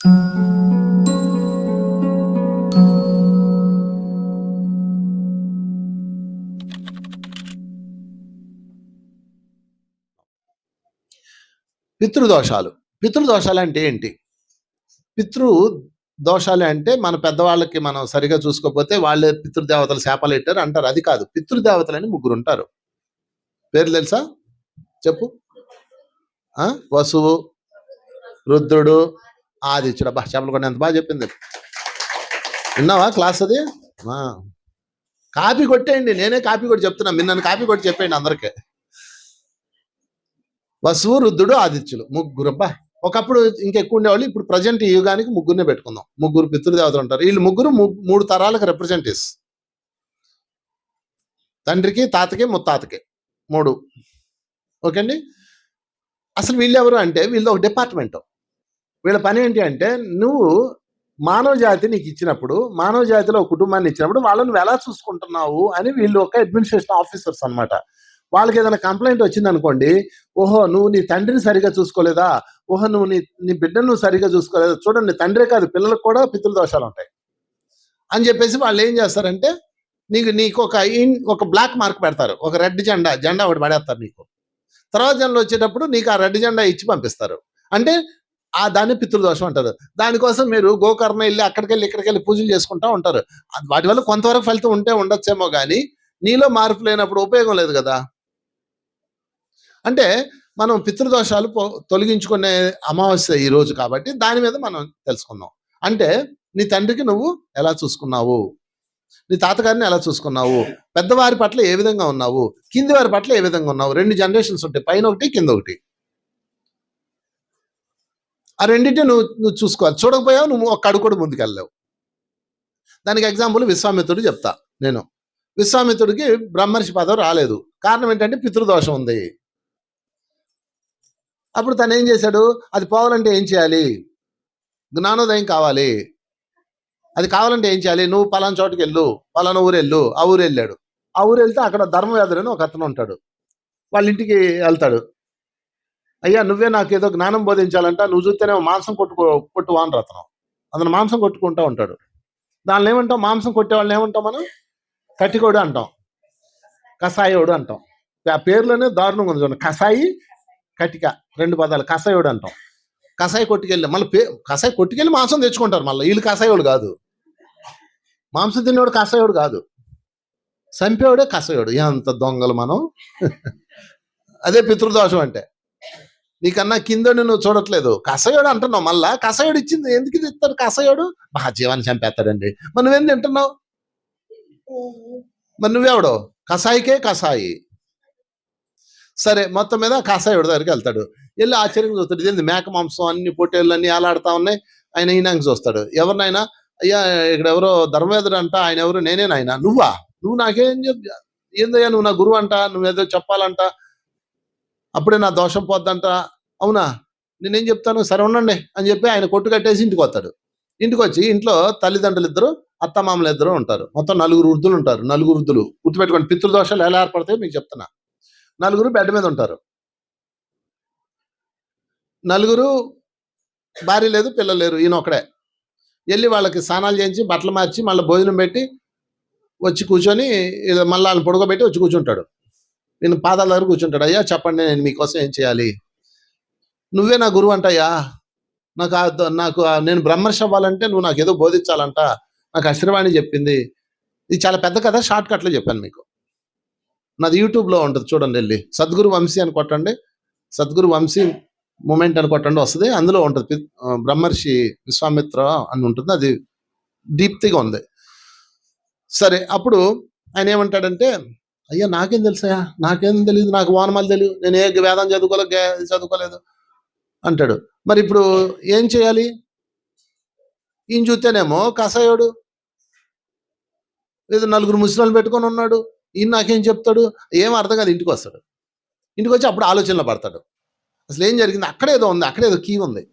పితృదోషాలు. పితృదోషాలు అంటే ఏంటి? పితృ దోషాలు అంటే మన పెద్దవాళ్ళకి మనం సరిగా చూసుకోకపోతే వాళ్ళే పితృదేవతలు శాపాలు పెట్టారు అంటారు. అది కాదు. పితృదేవతలని ముగ్గురు ఉంటారు. పేర్లు తెలుసా? చెప్పు. వసువు, రుద్రుడు, ఆదిత్యుడు. అబ్బా చేపలు కూడా ఎంత బాగా చెప్పింది. విన్నావా క్లాస్ అది? కాపీ కొట్టేయండి. నేనే కాపీ కొట్టి చెప్తున్నా. మీరు నన్ను కాపీ కొట్టి చెప్పేయండి అందరికీ. వసువు, రుద్రుడు, ఆదిత్యులు ముగ్గురు. అబ్బా ఒకప్పుడు ఇంకెక్కువ ఉండేవాళ్ళు. ఇప్పుడు ప్రజెంట్ ఈ యుగానికి ముగ్గురునే పెట్టుకుందాం. ముగ్గురు పితృదేవతలు ఉంటారు. వీళ్ళు ముగ్గురు 3 తరాలకు రిప్రజెంటేటివ్స్. తండ్రికి, తాతకి, ముత్తాతకి 3. ఓకే అండి. అసలు వీళ్ళు ఎవరు అంటే వీళ్ళు ఒక డిపార్ట్మెంట్. వీళ్ళ పని ఏంటి అంటే నువ్వు మానవ జాతి నీకు ఇచ్చినప్పుడు, మానవ జాతిలో ఒక కుటుంబాన్ని ఇచ్చినప్పుడు వాళ్ళని నువ్వు ఎలా చూసుకుంటున్నావు అని వీళ్ళు ఒక అడ్మినిస్ట్రేషన్ ఆఫీసర్స్ అనమాట. వాళ్ళకి ఏదైనా కంప్లైంట్ వచ్చింది అనుకోండి, ఓహో నువ్వు నీ తండ్రిని సరిగా చూసుకోలేదా, ఓహో నువ్వు నీ బిడ్డను నువ్వు సరిగా చూసుకోలేదా, చూడండి తండ్రే కాదు పిల్లలకు కూడా పితృదోషాలు ఉంటాయి అని చెప్పేసి వాళ్ళు ఏం చేస్తారంటే నీకు ఒక బ్లాక్ మార్క్ పెడతారు. ఒక రెడ్ జెండా ఒకటి పడేస్తారు నీకు. తర్వాత జన్మలో వచ్చేటప్పుడు నీకు ఆ రెడ్ జెండా ఇచ్చి పంపిస్తారు. అంటే దాన్ని పితృదోషం అంటారు. దానికోసం మీరు గోకర్ణ వెళ్ళి అక్కడికెళ్ళి ఇక్కడికెళ్ళి పూజలు చేసుకుంటా ఉంటారు. వాటి వల్ల కొంతవరకు ఫలితం ఉంటే ఉండొచ్చేమో కానీ నీలో మార్పు లేనప్పుడు ఉపయోగం లేదు కదా. అంటే మనం పితృదోషాలు తొలగించుకునే అమావాస్య ఈ రోజు కాబట్టి దాని మీద మనం తెలుసుకుందాం. అంటే నీ తండ్రికి నువ్వు ఎలా చూసుకున్నావు, నీ తాతగారిని ఎలా చూసుకున్నావు, పెద్దవారి పట్ల ఏ విధంగా ఉన్నావు, కింది వారి పట్ల ఏ విధంగా ఉన్నావు. 2 జనరేషన్స్ ఉంటాయి, పైన ఒకటి కింద ఒకటి. ఆ రెండింటి నువ్వు చూసుకోవాలి. చూడకపోయావు నువ్వు ఒక్క అడుగు కూడా ముందుకెళ్ళలేవు. దానికి ఎగ్జాంపుల్ విశ్వామిత్రుడు చెప్తా నేను. విశ్వామిత్రుడికి బ్రహ్మర్షి పదవి రాలేదు. కారణం ఏంటంటే పితృదోషం ఉంది. అప్పుడు తను ఏం చేశాడు, అది పోవాలంటే ఏం చేయాలి, జ్ఞానోదయం కావాలి. అది కావాలంటే ఏం చేయాలి, నువ్వు పలానా చోటుకి వెళ్ళు, పలానా ఊరు వెళ్ళు. ఆ ఊరు వెళ్ళాడు. ఆ ఊరు వెళ్తే అక్కడ ధర్మవ్యాధుడు అని ఒక అతను ఉంటాడు. వాళ్ళ ఇంటికి వెళ్తాడు. అయ్యా నువ్వే నాకు ఏదో జ్ఞానం బోధించాలంట, నువ్వు చూస్తేనే మాంసం కొట్టు అని అతను మాంసం కొట్టుకుంటూ ఉంటాడు. దానిలో ఏమంటాం, మాంసం కొట్టే వాళ్ళని ఏమంటాం మనం, కట్టికోడు అంటాం, కషాయోడు అంటాం. ఆ పేర్లోనే దారుణంగా ఉంది చూడండి. కషాయి, కటిక 2 పదాలు. కషాయోడు అంటాం. కషాయి కొట్టుకెళ్ళి మళ్ళీ కషాయి కొట్టుకెళ్ళి మాంసం తెచ్చుకుంటారు. మళ్ళీ వీళ్ళు కషాయోడు కాదు, మాంసం తినేవాడు కషాయోడు కాదు, చంపేవాడే కషాయోడు. ఎంత దొంగలు మనం. అదే పితృదోషం అంటే. నీకన్నా కిందని నువ్వు చూడట్లేదు, కషాయోడు అంటున్నావు. మళ్ళా కషాయోడు ఇచ్చింది ఎందుకు ఇస్తాడు, కషాయోడు బాగా జీవాన్ని చంపేస్తాడండి. మరి నువ్వేం తింటున్నావు, మరి నువ్వెవడో కషాయికే కషాయి. సరే మొత్తం మీద కషాయోడు దగ్గరికి వెళ్తాడు. వెళ్ళి ఆశ్చర్యంగా చూస్తాడు. ఇదేంది మేక మాంసం అన్ని పొట్టేళ్ళు అన్ని అలాడుతా ఉన్నాయి. ఆయన ఈయనకి చూస్తాడు. ఎవరినైనా, అయ్యా ఇక్కడ ఎవరో ధర్మవేదుడు అంట, ఆయన ఎవరు, నేనేనాయన. నువ్వు నాకేం ఏందయ్యా, నువ్వు నా గురువు అంట, నువ్వేదో చెప్పాలంట, అప్పుడే నా దోషం పోద్దంట. అవునా, నేనేం చెప్తాను, సరే ఉండండి అని చెప్పి ఆయన కొట్టు కట్టేసి ఇంటికి వస్తాడు. ఇంటికి వచ్చి ఇంట్లో తల్లిదండ్రులు 2, అత్తమామలు 2 ఉంటారు. మొత్తం 4 వృద్ధులు ఉంటారు. 4 వృద్ధులు గుర్తుపెట్టుకోండి. పితృదోషాలు ఎలా ఏర్పడతాయో మీకు చెప్తున్నా. 4 బెడ్ మీద ఉంటారు. 4 భార్య లేదు, పిల్లలు లేరు, ఈయన ఒకడే. వెళ్ళి వాళ్ళకి స్నానాలు చేయించి బట్టలు మార్చి మళ్ళీ భోజనం పెట్టి వచ్చి కూర్చొని మళ్ళీ వాళ్ళని పొడగబెట్టి వచ్చి కూర్చుంటాడు. నేను పాదాల దగ్గర కూర్చుంటాడు. అయ్యా చెప్పండి, నేను మీకోసం ఏం చేయాలి, నువ్వే నా గురువు అంటయ్యా, నాకు నేను బ్రహ్మర్షి అవ్వాలంటే నువ్వు నాకు ఏదో బోధించాలంట, నాకు అశ్రవాణి చెప్పింది. ఇది చాలా పెద్ద కథ, షార్ట్ కట్లో చెప్పాను మీకు. నాది యూట్యూబ్లో ఉంటుంది చూడండి, వెళ్ళి సద్గురు వంశీ అని కొట్టండి, సద్గురు వంశీ మూమెంట్ అని కొట్టండి, వస్తుంది. అందులో ఉంటుంది బ్రహ్మర్షి విశ్వామిత్ర అని ఉంటుంది. అది డీప్తిగా ఉంది. సరే అప్పుడు ఆయన ఏమంటాడంటే, అయ్యా నాకేం తెలుసా, నాకేం తెలియదు, నాకు వానమాలు తెలియదు, నేను ఏ వేదం చదువుకోలేదు అంటాడు. మరి ఇప్పుడు ఏం చేయాలి, ఈయన చూస్తేనేమో కషాయోడు, లేదు 4 ముసలాళ్ళు పెట్టుకొని ఉన్నాడు, ఈయన నాకేం చెప్తాడు, ఏం అర్థం కాదు. ఇంటికి వస్తాడు. ఇంటికి వచ్చి అప్పుడు ఆలోచనలో పడతాడు. అసలు ఏం జరిగింది, అక్కడేదో ఉంది, అక్కడేదో కీ ఉంది.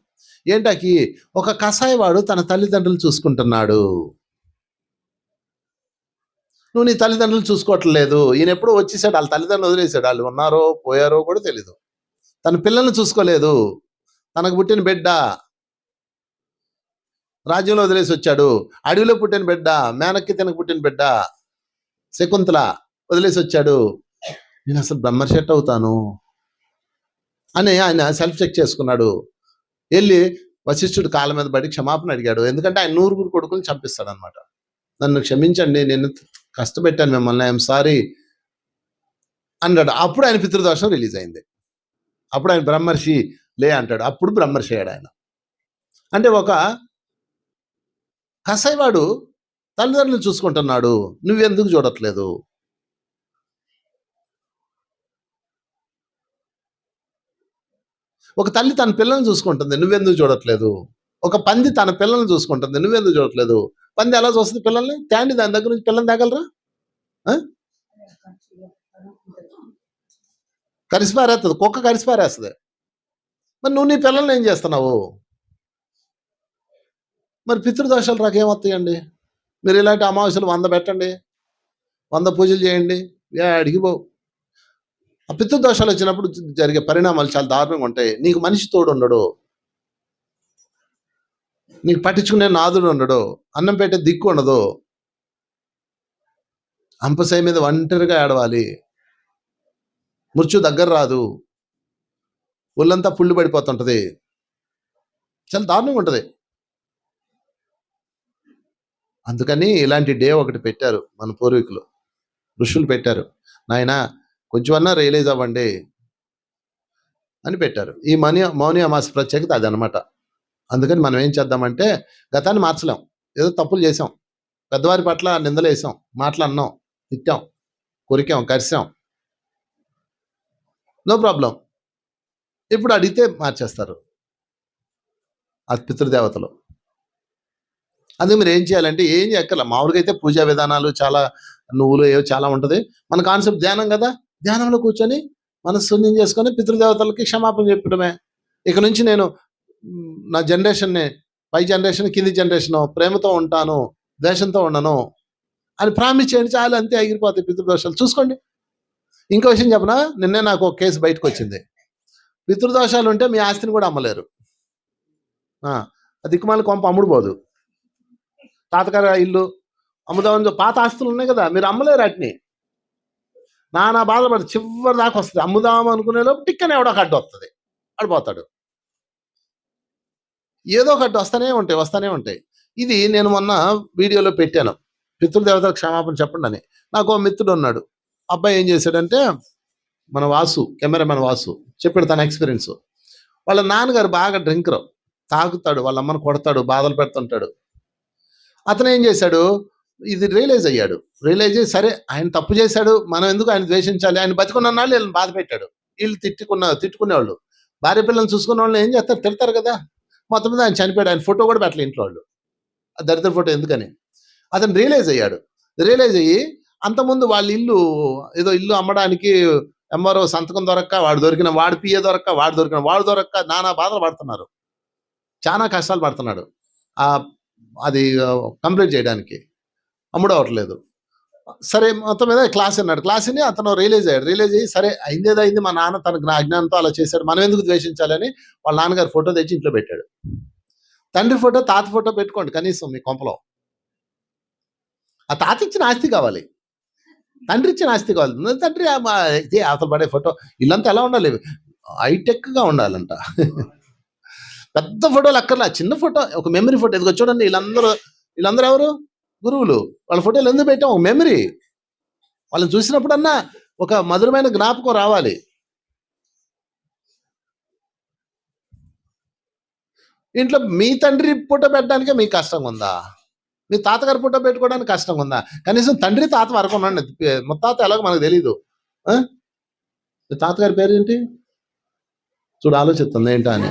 ఏంటా కీ, ఒక కషాయవాడు తన తల్లిదండ్రులు చూసుకుంటున్నాడు, నువ్వు నీ తల్లిదండ్రులు చూసుకోవట్లేదు. ఈయన ఎప్పుడో వచ్చేసాడు, వాళ్ళ తల్లిదండ్రులు వదిలేసాడు, వాళ్ళు ఉన్నారో పోయారో కూడా తెలీదు. తన పిల్లల్ని చూసుకోలేదు, తనకు పుట్టిన బిడ్డ రాజ్యంలో వదిలేసి వచ్చాడు. అడవిలో పుట్టిన బిడ్డ, మేనక్కి తినక పుట్టిన బిడ్డ శకుంతల వదిలేసి వచ్చాడు. నేను అసలు బ్రహ్మర్షి ఎట్ట అవుతాను అని ఆయన సెల్ఫ్ చెక్ చేసుకున్నాడు. వెళ్ళి వశిష్ఠుడు కాళ్ళ మీద పడి క్షమాపణ అడిగాడు. ఎందుకంటే ఆయన 100 కొడుకుని చంపిస్తాడు అనమాట. నన్ను క్షమించండి, నేను కష్టపెట్టాను మిమ్మల్ని, ఐఎమ్ సారీ అన్నాడు. అప్పుడు ఆయన పితృదోషం రిలీజ్ అయింది. అప్పుడు ఆయన బ్రహ్మర్షి లే అంటాడు. అప్పుడు బ్రహ్మర్షి అయ్యాడు ఆయన. అంటే ఒక కసాయివాడు తల్లిదండ్రులు చూసుకుంటున్నాడు, నువ్వెందుకు చూడట్లేదు? ఒక తల్లి తన పిల్లల్ని చూసుకుంటుంది, నువ్వెందుకు చూడట్లేదు? ఒక పంది తన పిల్లల్ని చూసుకుంటుంది, నువ్వెందుకు చూడట్లేదు? పంది ఎలా చూస్తుంది పిల్లల్ని? తేండి దాని దగ్గర నుంచి పిల్లల్ని తేగలరా? కరిసి పారేస్తుంది, కుక్క కరిసి పారేస్తుంది. మరి నువ్వు నీ పిల్లల్ని ఏం చేస్తున్నావు? మరి పితృదోషాలు రాకేమొస్తాయండి? మీరు ఇలాంటి అమావాస్యలు 100 పెట్టండి, 100 పూజలు చేయండి, అడిగిపో. ఆ పితృదోషాలు వచ్చినప్పుడు జరిగే పరిణామాలు చాలా దారుణంగా ఉంటాయి. నీకు మనిషి తోడు ఉండడు, నీకు పట్టించుకునే నాదుడు ఉండడు, అన్నం పెట్టే దిక్కు ఉండదు, అంపశయ మీద ఒంటరిగా ఏడవాలి, మృత్యు దగ్గర రాదు, ఒళ్ళంతా పుళ్ళు పడిపోతుంటది, చాలా దారుణంగా ఉంటుంది. అందుకని ఇలాంటి డే ఒకటి పెట్టారు మన పూర్వీకులు, ఋషులు పెట్టారు. నాయన కొంచెమన్నా రియలైజ్ అవ్వండి అని పెట్టారు. ఈ మౌని అమావాస్య ప్రత్యేకత అది అనమాట. అందుకని మనం ఏం చేద్దామంటే, గతాన్ని మార్చలేం, ఏదో తప్పులు చేసాం, పెద్దవారి పట్ల నిందలేసాం, మాటలు అన్నాం, తిట్టాం, కొరికాం, కరిసాం, నో ప్రాబ్లం. ఇప్పుడు అడిగితే మార్చేస్తారు ఆ పితృదేవతలు. అందుకే మీరు ఏం చేయాలంటే, ఏం చేయక్కర్ల, మామూలుగా అయితే పూజా విధానాలు చాలా, నువ్వులు ఏవో చాలా ఉంటుంది. మన కాన్సెప్ట్ ధ్యానం కదా, ధ్యానంలో కూర్చొని మనసు శూన్యం చేసుకొని పితృదేవతలకి క్షమాపణ చెప్పడమే. ఇక నుంచి నేను నా జనరేషన్ని, పై జనరేషన్, కింది జనరేషన్ ప్రేమతో ఉంటాను, ద్వేషంతో ఉండను అని ప్రామిస్ చేయండి, చాలు, అంతే, ఎగిరిపోతాయి పితృదోషాలు. చూసుకోండి. ఇంకో విషయం చెప్పనా, నిన్నే నాకు ఒక కేసు బయటకు వచ్చింది. పితృదోషాలు ఉంటే మీ ఆస్తిని కూడా అమ్మలేరు. దిక్కుమాల కొంప అమ్ముడు పోదు. తాతగారి ఇల్లు అమ్ముదామని పాత ఆస్తులు ఉన్నాయి కదా, మీరు అమ్మలేరు వాటిని. నానా బాధపడి చివరి దాకా వస్తుంది. అమ్ముదాం అనుకునే లోపు టిక్కనే ఎవడో ఒక అడ్డు వస్తుంది, అడిపోతాడు. ఏదో ఒక అడ్డు వస్తూనే ఉంటాయి. ఇది నేను మొన్న వీడియోలో పెట్టాను, పితృదేవతలకు క్షమాపణ చెప్పండి అని. నాకు ఓ మిత్రుడు ఉన్నాడు. అబ్బాయి ఏం చేశాడంటే, మన వాసు, కెమెరామెన్ వాసు చెప్పాడు తన ఎక్స్పీరియన్స్. వాళ్ళ నాన్నగారు బాగా డ్రింకరు, తాగుతాడు, వాళ్ళ అమ్మను కొడతాడు, బాధలు పెడుతుంటాడు. అతను ఏం చేశాడు, ఇది రియలైజ్ అయ్యాడు. రియలైజ్ అయ్యి, సరే ఆయన తప్పు చేశాడు, మనం ఎందుకు ఆయన ద్వేషించాలి, ఆయన బతికున్న నాళ్ళు వీళ్ళని బాధ పెట్టాడు. వీళ్ళు తిట్టుకునేవాళ్ళు, భార్య పిల్లల్ని చూసుకున్న వాళ్ళని ఏం చేస్తారు, తిడతారు కదా. మొత్తం మీద ఆయన చనిపోయాడు, ఆయన ఫోటో కూడా పెట్టలే ఇంట్లో వాళ్ళు, ఆ దరిద్ర ఫోటో ఎందుకని. అతను రియలైజ్ అయ్యాడు. రియలైజ్ అయ్యి, అంతకుముందు వాళ్ళ ఇల్లు అమ్మడానికి ఎంఆర్ఓ సంతకం దొరక్క వాడు దొరికిన, వాడు పిఏ దొరక్క వాడు దొరక్క నానా బాధలు పడుతున్నారు, చాలా కష్టాలు పడుతున్నాడు. అది కంప్లీట్ చేయడానికి అమ్ముడు అవ్వట్లేదు. సరే, మొత్తం మీద క్లాస్ అన్నాడు. క్లాస్ని అతను రియలైజ్ అయ్యి, సరే అయిందేదో అయింది, మా నాన్న తనకు నా అజ్ఞానంతో అలా చేశాడు, మనం ఎందుకు ద్వేషించాలని వాళ్ళ నాన్నగారు ఫోటో తెచ్చి ఇంట్లో పెట్టాడు. తండ్రి ఫోటో, తాత ఫోటో పెట్టుకోండి కనీసం మీ కొంపలో. ఆ తాత ఇచ్చిన ఆస్తి కావాలి, తండ్రి ఇచ్చిన ఆస్తి కావాలి. తండ్రి అసలు పడే ఫోటో, ఇల్లంతా ఎలా ఉండాలి, హైటెక్గా ఉండాలంట. పెద్ద ఫోటోలు అక్కర్లా, చిన్న ఫోటో, ఒక మెమరీ ఫోటో. ఇదిగో చూడండి, వీళ్ళందరూ ఎవరు గురువులు, వాళ్ళ ఫోటోలు ఎందుకు పెట్టాం, ఒక మెమరీ. వాళ్ళని చూసినప్పుడన్నా ఒక మధురమైన జ్ఞాపకం రావాలి. ఇంట్లో మీ తండ్రి ఫోటో పెట్టడానికే మీకు కష్టంగా ఉందా? మీ తాతగారి ఫోటో పెట్టుకోవడానికి కష్టంగా ఉందా? కనీసం తండ్రి తాత వరకు ఉండండి. ముత్తాత ఎలాగో మనకు తెలీదు. తాతగారి పేరు ఏంటి చూడు, ఆలోచిస్తుంది ఏంటా అని.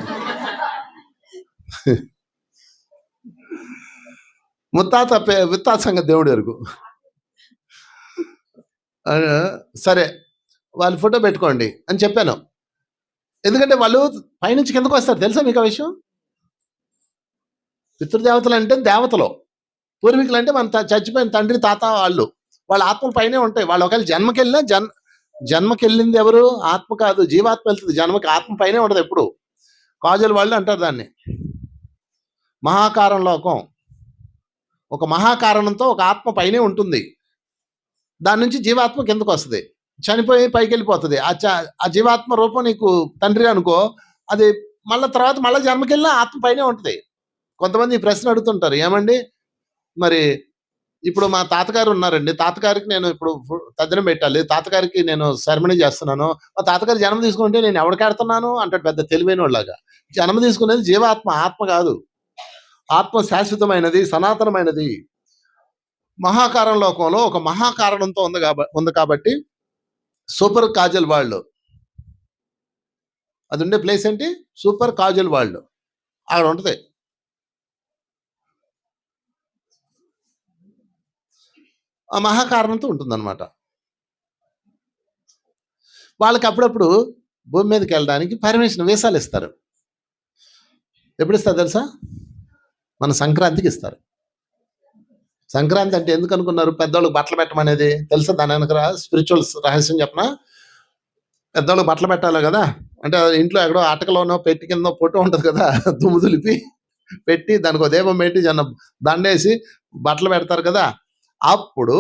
ముత్తాత సంగతి దేవుడు ఎరుగు. సరే, వాళ్ళ ఫోటో పెట్టుకోండి అని చెప్పాను. ఎందుకంటే వాళ్ళు పైనుంచి కిందకు వస్తారు, తెలుసా మీకు ఆ విషయం? పితృదేవతలు అంటే దేవతలు, పూర్వీకులు అంటే మన చచ్చిపోయిన తండ్రి తాత, వాళ్ళ ఆత్మలు పైనే ఉంటాయి. వాళ్ళు ఒకవేళ జన్మకి వెళ్ళింది ఎవరు? ఆత్మ కాదు, జీవాత్మ వెళ్తుంది జన్మకి. ఆత్మ పైనే ఉండదు ఎప్పుడు. కాజల్ వాళ్ళు అంటారు దాన్ని. మహాకారం లోకం. ఒక మహాకారణంతో ఒక ఆత్మ పైనే ఉంటుంది. దాని నుంచి జీవాత్మ కిందకు వస్తుంది, చనిపోయి పైకి వెళ్ళిపోతుంది. ఆ జీవాత్మ రూపం నీకు తండ్రి అనుకో, అది తర్వాత మళ్ళీ జన్మకెళ్ళినా ఆత్మ పైనే ఉంటుంది. కొంతమంది ఈ ప్రశ్న అడుగుతుంటారు, ఏమండి మరి ఇప్పుడు మా తాతగారు ఉన్నారండి, తాతగారికి నేను ఇప్పుడు తద్దినం పెట్టాలి, తాతగారికి నేను సెరమనీ చేస్తున్నాను, మా తాతగారు జన్మ తీసుకుంటే నేను ఎవరికెడుతున్నాను అంటాడు పెద్ద తెలివైన వాళ్ళగా. జన్మ తీసుకునేది జీవాత్మ, ఆత్మ కాదు. ఆత్మ శాశ్వతమైనది, సనాతనమైనది. మహాకారం లోకంలో ఒక మహాకారణంతో ఉంది కాబట్టి సూపర్ కాజల్ వరల్డ్, అది ఉండే ప్లేస్ ఏంటి? సూపర్ కాజల్ వరల్డ్, అక్కడ ఉంటుంది. ఆ మహాకారణంతో ఉంటుందన్నమాట. వాళ్ళకి అప్పుడప్పుడు భూమి మీదకి వెళ్ళడానికి పర్మిషన్, వీసాలు ఇస్తారు. ఎప్పుడు ఇస్తారు తెలుసా? మన సంక్రాంతికి ఇస్తారు. సంక్రాంతి అంటే ఎందుకు అనుకున్నారు? పెద్దవాళ్ళకి బట్టలు పెట్టమనేది తెలుసా? దాని వెనక స్పిరిచువల్ రహస్యం చెప్పనా? పెద్దవాళ్ళకి బట్టలు పెట్టాలి కదా, అంటే ఇంట్లో ఎక్కడో అటకలోనో పెట్టి కింద ఫోటో ఉంటుంది కదా, దుమ్ము దులిపి పెట్టి దానికి ఒక దీపం పెట్టి దండేసి బట్టలు పెడతారు కదా. అప్పుడు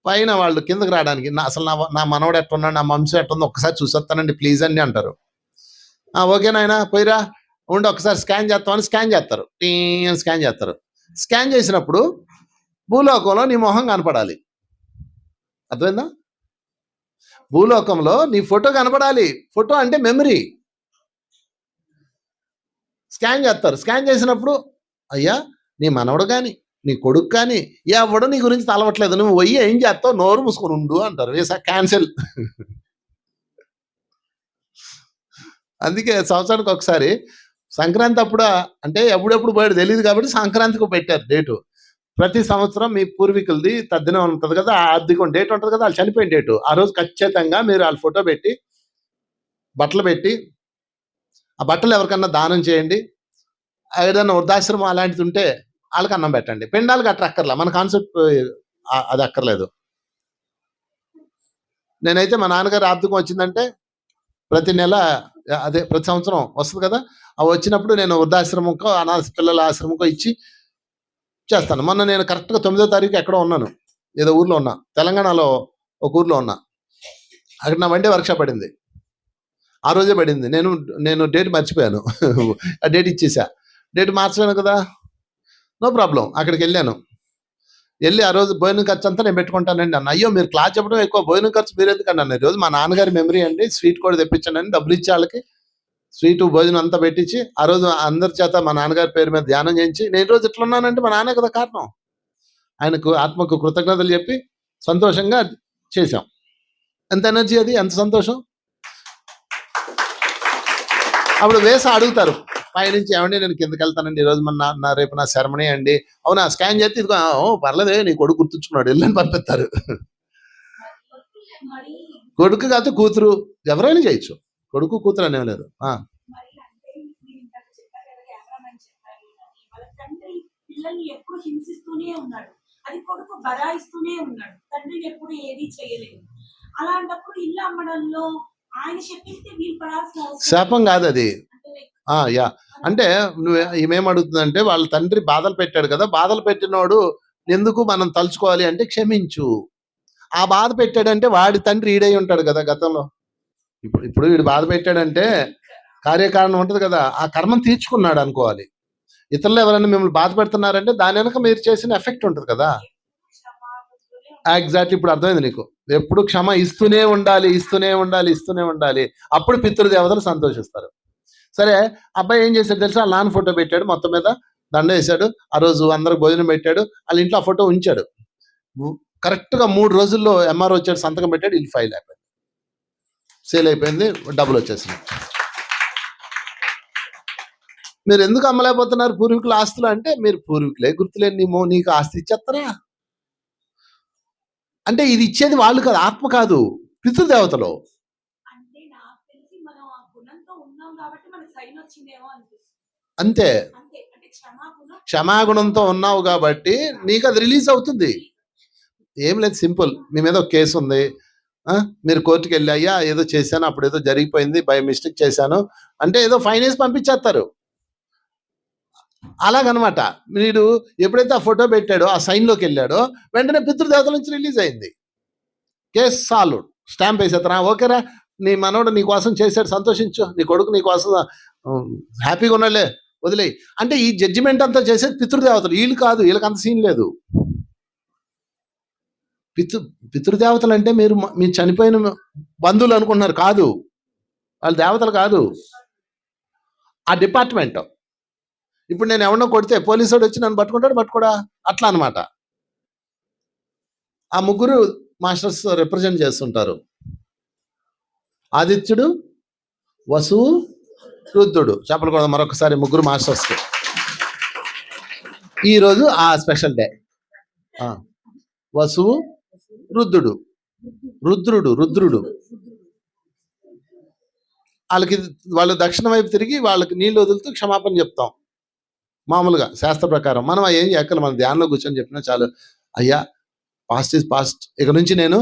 పైన వాళ్ళు కిందకి రావడానికి అసలు నా మనవడు ఎట్టున్నాడు, నా వంశం ఎట్టుంది ఒక్కసారి చూసొస్తానండి ప్లీజ్ అండి అంటారు. ఓకేనాయన పోయిరా ఉండి ఒకసారి స్కాన్ చేస్తామని స్కాన్ చేస్తారు, స్కాన్ చేస్తారు. స్కాన్ చేసినప్పుడు భూలోకంలో నీ మొహం కనపడాలి. అర్థమైందా? భూలోకంలో నీ ఫోటో కనపడాలి. ఫోటో అంటే మెమరీ. స్కాన్ చేస్తారు. స్కాన్ చేసినప్పుడు అయ్యా నీ మనవడు కానీ నీ కొడుకు కానీ ఎవడు నీ గురించి తలవట్లేదు, నువ్వు పోయి ఏం చేస్తావు, నోరు మూసుకొని ఉండు అంటారు. వేసా క్యాన్సిల్. అందుకే సంవత్సరానికి ఒకసారి సంక్రాంతి అప్పుడు, అంటే ఎప్పుడెప్పుడు పోయాడు తెలియదు కాబట్టి సంక్రాంతికి పెట్టారు డేటు. ప్రతి సంవత్సరం మీ పూర్వీకులది తద్దినం ఉంటుంది కదా, ఆర్థికం డేట్ ఉంటుంది కదా, వాళ్ళు చనిపోయిన డేటు, ఆ రోజు ఖచ్చితంగా మీరు వాళ్ళ ఫోటో పెట్టి బట్టలు పెట్టి ఆ బట్టలు ఎవరికన్నా దానం చేయండి. ఏదైనా వృద్ధాశ్రమం అలాంటిది ఉంటే వాళ్ళకి అన్నం పెట్టండి. పిండాలకు అట్లా అక్కర్లా, మన కాన్సెప్ట్ అది అక్కర్లేదు. నేనైతే మా నాన్నగారు ఆర్థికం వచ్చిందంటే ప్రతి నెల, అదే ప్రతి సంవత్సరం వస్తుంది కదా, అవి వచ్చినప్పుడు నేను వృద్ధాశ్రమంకో అనాథ పిల్లల ఆశ్రమంకో ఇచ్చి చేస్తాను. మొన్న నేను కరెక్ట్గా 9వ తారీఖు ఎక్కడో ఉన్నాను, ఏదో ఊర్లో ఉన్నా, తెలంగాణలో ఒక ఊర్లో ఉన్నా. అక్కడ నా వండే వర్క్షాప్ పడింది, ఆ రోజే పడింది. నేను డేట్ మర్చిపోయాను. ఆ డేట్ ఇచ్చేసా. డేట్ మార్చలేను కదా, నో ప్రాబ్లం. అక్కడికి వెళ్ళి ఆ రోజు భోజనం ఖర్చు అంతా నేను పెట్టుకుంటానండి అన్న. అయ్యో మీరు క్లాస్ చెప్పడం ఎక్కువ, భోజనం ఖర్చు మీరు ఎందుకండి అన్న. ఈరోజు మా నాన్నగారి మెమరీ అండి, స్వీట్ కూడా తెప్పించండి అని డబ్బులు ఇచ్చి వాళ్ళకి స్వీటు భోజనం అంతా పెట్టించి ఆ రోజు అందరి చేత మా నాన్నగారి పేరు మీద ధ్యానం చేయించి, నేను రోజు ఇట్లా ఉన్నానంటే మా నాన్నే కదా కారణం. ఆయనకు ఆత్మకు కృతజ్ఞతలు చెప్పి సంతోషంగా చేశాం. ఎంత ఎనర్జీ అది, ఎంత సంతోషం. అప్పుడు వేసా అడుగుతారు పైనుంచి, ఏమండి నేను కిందకి వెళ్తానండి ఈరోజు నా రేపు నా సెరమనీ అండి. అవునా, స్కాన్ చేస్తే ఇదిగో పర్లేదే నీ కొడుకు గుర్తుంచుకున్నాడు వెళ్ళని పంపిస్తారు. కొడుకు కాదు కూతురు, ఎవరైనా చేయొచ్చు, కొడుకు కూతురు అనేవి లేదు. పిల్లల్ని ఎప్పుడు హింసిస్తూనే ఉన్నాడు, అది కొడుకు బరాయిస్తూనే ఉన్నాడు, తండ్రిని ఎప్పుడు ఏది చేయలేదు. అలాంటప్పుడు ఇల్లు అమ్మడంలో ఆయన చెప్పింది వీళ్ళు పడాల్సిన శాపం కాదు అది. యా, అంటే నువ్వు ఏమేమడుగుతుందంటే వాళ్ళ తండ్రి బాధలు పెట్టాడు కదా, బాధలు పెట్టినోడు ఎందుకు మనం తలుచుకోవాలి అంటే క్షమించు. ఆ బాధ పెట్టాడంటే వాడి తండ్రి ఈడై ఉంటాడు కదా గతంలో. ఇప్పుడు వీడు బాధ పెట్టాడంటే కార్యకారణం ఉంటుంది కదా, ఆ కర్మం తీర్చుకున్నాడు అనుకోవాలి. ఇతరులు ఎవరైనా మిమ్మల్ని బాధ పెడుతున్నారంటే దాని వెనక మీరు చేసిన ఎఫెక్ట్ ఉంటుంది కదా. ఎగ్జాక్ట్, ఇప్పుడు అర్థమైంది నీకు. ఎప్పుడు క్షమ ఇస్తూనే ఉండాలి, ఇస్తూనే ఉండాలి, ఇస్తూనే ఉండాలి. అప్పుడు పితృదేవతలు సంతోషిస్తారు. సరే, అబ్బాయి ఏం చేశాడు తెలుసా? వాళ్ళ నాన్న ఫోటో పెట్టాడు, మొత్తం మీద దండ వేశాడు, ఆ రోజు అందరికి భోజనం పెట్టాడు, వాళ్ళ ఇంట్లో ఆ ఫోటో ఉంచాడు. కరెక్ట్గా 3 రోజుల్లో ఎంఆర్ఓ వచ్చాడు, సంతకం పెట్టాడు, ఇల్లు ఫైల్ అయిపోయింది, సేల్ అయిపోయింది, డబ్బులు వచ్చేసింది. మీరు ఎందుకు అమ్మలేకపోతున్నారు పూర్వీకుల ఆస్తులు అంటే, మీరు పూర్వీకులే గుర్తులేని నీకు ఆస్తి ఇచ్చేస్తారా అంటే, ఇది ఇచ్చేది వాళ్ళు కాదు, ఆత్మ కాదు, పితృదేవతలు. అంతే, క్షమాగుణంతో ఉన్నావు కాబట్టి నీకు అది రిలీజ్ అవుతుంది. ఏం లేదు, సింపుల్. మీ మీద ఒక కేసు ఉంది, మీరు కోర్టుకి వెళ్ళి అయ్యా ఏదో చేశాను, అప్పుడు ఏదో జరిగిపోయింది, బై మిస్టేక్ చేశాను అంటే ఏదో ఫైన్ వేసి పంపించేస్తారు. అలాగనమాట. వీడు ఎప్పుడైతే ఆ ఫోటో పెట్టాడో, ఆ సైన్‌లోకి వెళ్ళాడో, వెంటనే పితృదేవతల నుంచి రిలీజ్ అయింది. Case solved. స్టాంప్ వేసేత్తరా, ఓకేరా నీ మనవడు నీ కోసం చేశాడు, సంతోషించు. నీ కొడుకు నీ కోసం హ్యాపీగా ఉన్నాడులే, వదిలేయి. అంటే ఈ జడ్జిమెంట్ అంతా చేసేది పితృదేవతలు. వీళ్ళు కాదు, వీళ్ళకి అంత సీన్ లేదు. పితృదేవతలు అంటే మీరు మీ చనిపోయిన బంధువులు అనుకుంటున్నారు, కాదు. వాళ్ళు దేవతలు కాదు, ఆ డిపార్ట్మెంట్. ఇప్పుడు నేను ఎవరినో కొడితే పోలీసు వాడు వచ్చి నన్ను పట్టుకుంటాడు, పట్టుకోడా, అట్లా అనమాట. ఆ ముగ్గురు మాస్టర్స్ రిప్రజెంట్ చేస్తుంటారు. ఆదిత్యుడు, వసువు, రుద్రుడు. చెప్పలు కూడా మరొకసారి ముగ్గురు మాస్టర్స్కి. ఈరోజు ఆ స్పెషల్ డే. వసువు, రుద్రుడు. రుద్రుడు వాళ్ళకి, వాళ్ళు దక్షిణ వైపు తిరిగి వాళ్ళకి నీళ్ళు వదులుతూ క్షమాపణ చెప్తాం. మామూలుగా శాస్త్ర ప్రకారం మనం ఏం ఎక్కలు, మన ధ్యానంలో కూర్చొని చెప్పినా చాలు. అయ్యా, పాస్ట్ ఈజ్ పాస్ట్. ఇక నుంచి నేను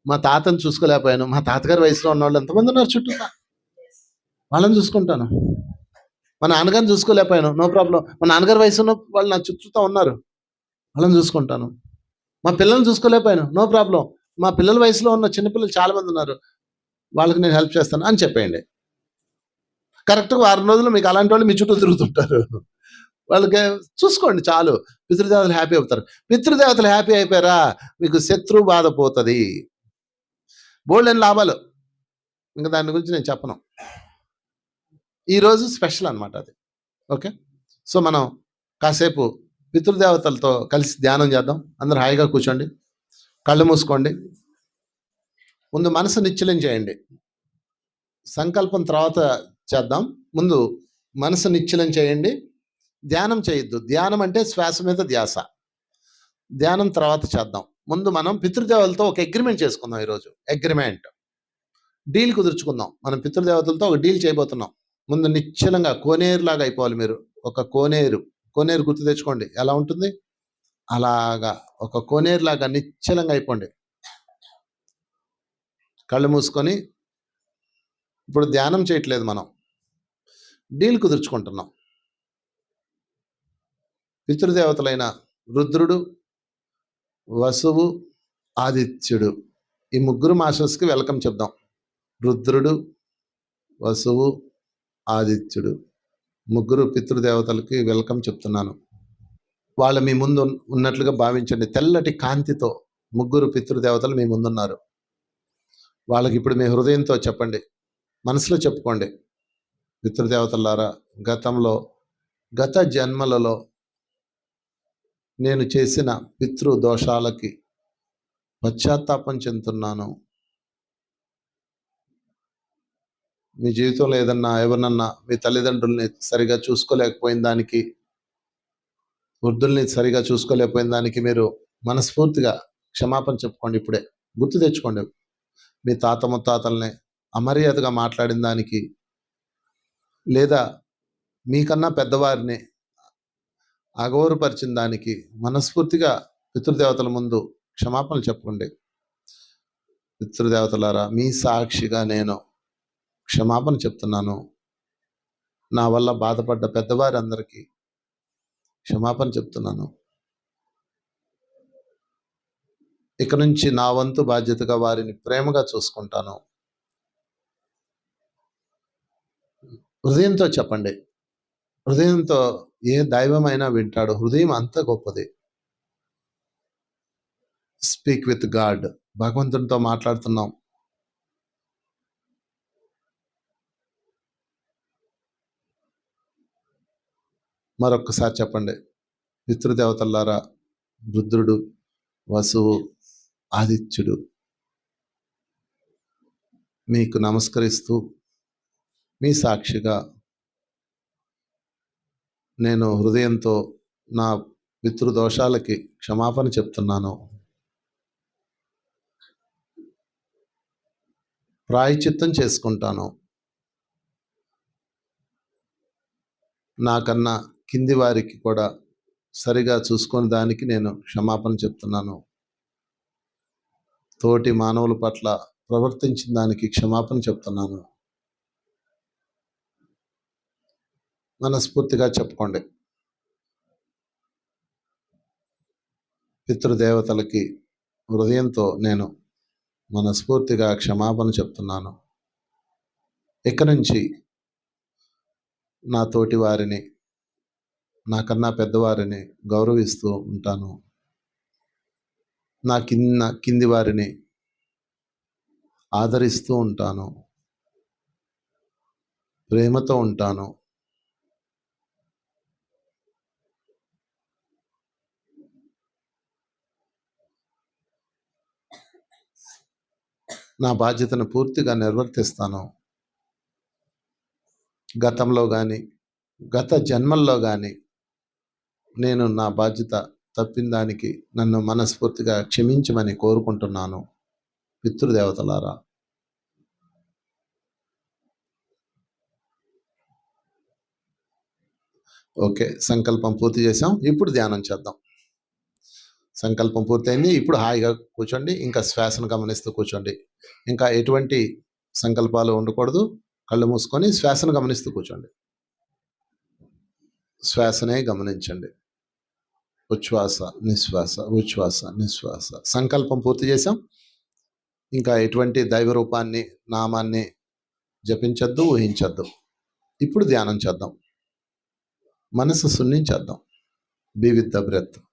మా తాతను చూసుకోలేకపోయాను. మా తాతగారి వయసులో ఉన్న వాళ్ళు ఎంతమంది ఉన్నారు చుట్టూ, వాళ్ళని చూసుకుంటాను. మా నాన్నగారిని చూసుకోలేకపోయాను, నో ప్రాబ్లం. మా నాన్నగారి వయసు ఉన్న వాళ్ళు నా చుట్టూతో ఉన్నారు, వాళ్ళని చూసుకుంటాను. మా పిల్లల్ని చూసుకోలేకపోయాను, నో ప్రాబ్లం. మా పిల్లల వయసులో ఉన్న చిన్నపిల్లలు చాలా మంది ఉన్నారు, వాళ్ళకి నేను హెల్ప్ చేస్తాను అని చెప్పేయండి. కరెక్ట్గా 6 రోజులు మీకు అలాంటి వాళ్ళు మీ చుట్టూ తిరుగుతుంటారు. వాళ్ళకి చూసుకోండి చాలు. పితృదేవతలు హ్యాపీ అవుతారు. పితృదేవతలు హ్యాపీ అయిపోయారా, మీకు శత్రు బాధ పోతుంది. బోల్డెన్ లాభాలు, ఇంకా దాని గురించి నేను చెప్పను. ఈరోజు స్పెషల్ అనమాట అది. ఓకే, సో మనం కాసేపు పితృదేవతలతో కలిసి ధ్యానం చేద్దాం. అందరూ హాయిగా కూర్చోండి, కళ్ళు మూసుకోండి. ముందు మనసు నిశ్చలం చేయండి. సంకల్పం తర్వాత చేద్దాం. ముందు మనసు నిశ్చలం చేయండి, ధ్యానం చేయొద్దు. ధ్యానం అంటే శ్వాస మీద ధ్యాస. ధ్యానం తర్వాత చేద్దాం. ముందు మనం పితృదేవతలతో ఒక అగ్రిమెంట్ చేసుకుందాం. ఈరోజు అగ్రిమెంట్, డీల్ కుదుర్చుకుందాం. మనం పితృదేవతలతో ఒక డీల్ చేయబోతున్నాం. ముందు నిశ్చలంగా కోనేరులాగా అయిపోవాలి మీరు. ఒక కోనేరు గుర్తు తెచ్చుకోండి, ఎలా ఉంటుంది అలాగా. ఒక కోనేరులాగా నిశ్చలంగా అయిపోండి. కళ్ళు మూసుకొని, ఇప్పుడు ధ్యానం చేయట్లేదు, మనం డీల్ కుదుర్చుకుంటున్నాం. పితృదేవతలైన రుద్రుడు, వసువు, ఆదిత్యుడు, ఈ ముగ్గురు మాస్టర్స్కి వెల్కమ్ చెప్దాం. రుద్రుడు, వసువు, ఆదిత్యుడు, ముగ్గురు పితృదేవతలకి వెల్కమ్ చెప్తున్నాను. వాళ్ళు మీ ముందు ఉన్నట్లుగా భావించండి. తెల్లటి కాంతితో ముగ్గురు పితృదేవతలు మీ ముందున్నారు. వాళ్ళకి ఇప్పుడు మీ హృదయంతో చెప్పండి, మనసులో చెప్పుకోండి. పితృదేవతలారా, గత జన్మలలో నేను చేసిన పితృ దోషాలకి పశ్చాత్తాపం చెందుతున్నాను. మీ జీవితంలో ఏదన్నా ఎవరినన్నా మీ తల్లిదండ్రుల్ని సరిగా చూసుకోలేకపోయిన దానికి, వృద్ధుల్ని సరిగా చూసుకోలేకపోయిన దానికి మీరు మనస్ఫూర్తిగా క్షమాపణ చెప్పుకోండి. ఇప్పుడే గుర్తు తెచ్చుకోండి. మీ తాత ముత్తాతల్ని అమర్యాదగా మాట్లాడిన దానికి, లేదా మీకన్నా పెద్దవారిని అగౌరవపరిచిన దానికి మనస్ఫూర్తిగా పితృదేవతల ముందు క్షమాపణలు చెప్పుకోండి. పితృదేవతలారా, మీ సాక్షిగా నేను క్షమాపణ చెప్తున్నాను. నా వల్ల బాధపడ్డ పెద్దవారందరికీ క్షమాపణ చెప్తున్నాను. ఇక నుంచి నా వంతు బాధ్యతగా వారిని ప్రేమగా చూసుకుంటాను. హృదయంతో చెప్పండి. హృదయంతో ఏ దైవమైనా వింటాడు. హృదయం అంత గొప్పది. Speak with God. భగవంతునితో మాట్లాడుతున్నాం. మరొక్కసారి చెప్పండి. పితృదేవతలారా, రుద్రుడు, వసువు, ఆదిత్యుడు, మీకు నమస్కరిస్తూ మీ సాక్షిగా నేను హృదయంతో నా పితృదోషాలకి క్షమాపణ చెప్తున్నాను. ప్రాయశ్చిత్తం చేసుకుంటాను. నాకన్నా కింది వారికి కూడా సరిగా చూసుకొని దానికి నేను క్షమాపణ చెప్తున్నాను. తోటి మానవుల పట్ల ప్రవర్తించిన దానికి క్షమాపణ చెప్తున్నాను. మనస్ఫూర్తిగా చెప్పుకోండి. పితృదేవతలకి హృదయంతో నేను మనస్ఫూర్తిగా క్షమాపణ చెప్తున్నాను. ఇక నుంచి నా తోటి వారిని, నాకన్నా పెద్దవారిని గౌరవిస్తూ ఉంటాను. నా కింది వారిని ఆదరిస్తూ ఉంటాను, ప్రేమతో ఉంటాను. నా బాధ్యతను పూర్తిగా నిర్వర్తిస్తాను. గతంలో కానీ, గత జన్మల్లో కానీ నేను నా బాధ్యత తప్పిన దానికి నన్ను మనస్ఫూర్తిగా క్షమించమని కోరుకుంటున్నాను పితృదేవతలారా. ఓకే, సంకల్పం పూర్తి చేసాం. ఇప్పుడు ధ్యానం చేద్దాం. సంకల్పం పూర్తయింది. ఇప్పుడు హాయిగా కూర్చోండి. ఇంకా శ్వాసను గమనిస్తూ కూర్చోండి. ఇంకా ఎటువంటి సంకల్పాలు ఉండకూడదు. కళ్ళు మూసుకొని శ్వాసను గమనిస్తూ కూర్చోండి. శ్వాసనే గమనించండి. ఉచ్ఛ్వాస నిశ్వాస, ఉచ్ఛ్వాస నిశ్వాస. సంకల్పం పూర్తి చేసాం. ఇంకా ఎటువంటి దైవ రూపాన్ని, నామాన్ని జపించద్దు, ఊహించద్దు. ఇప్పుడు ధ్యానం చేద్దాం. మనసు శూన్యం చేద్దాం. Be with the breath.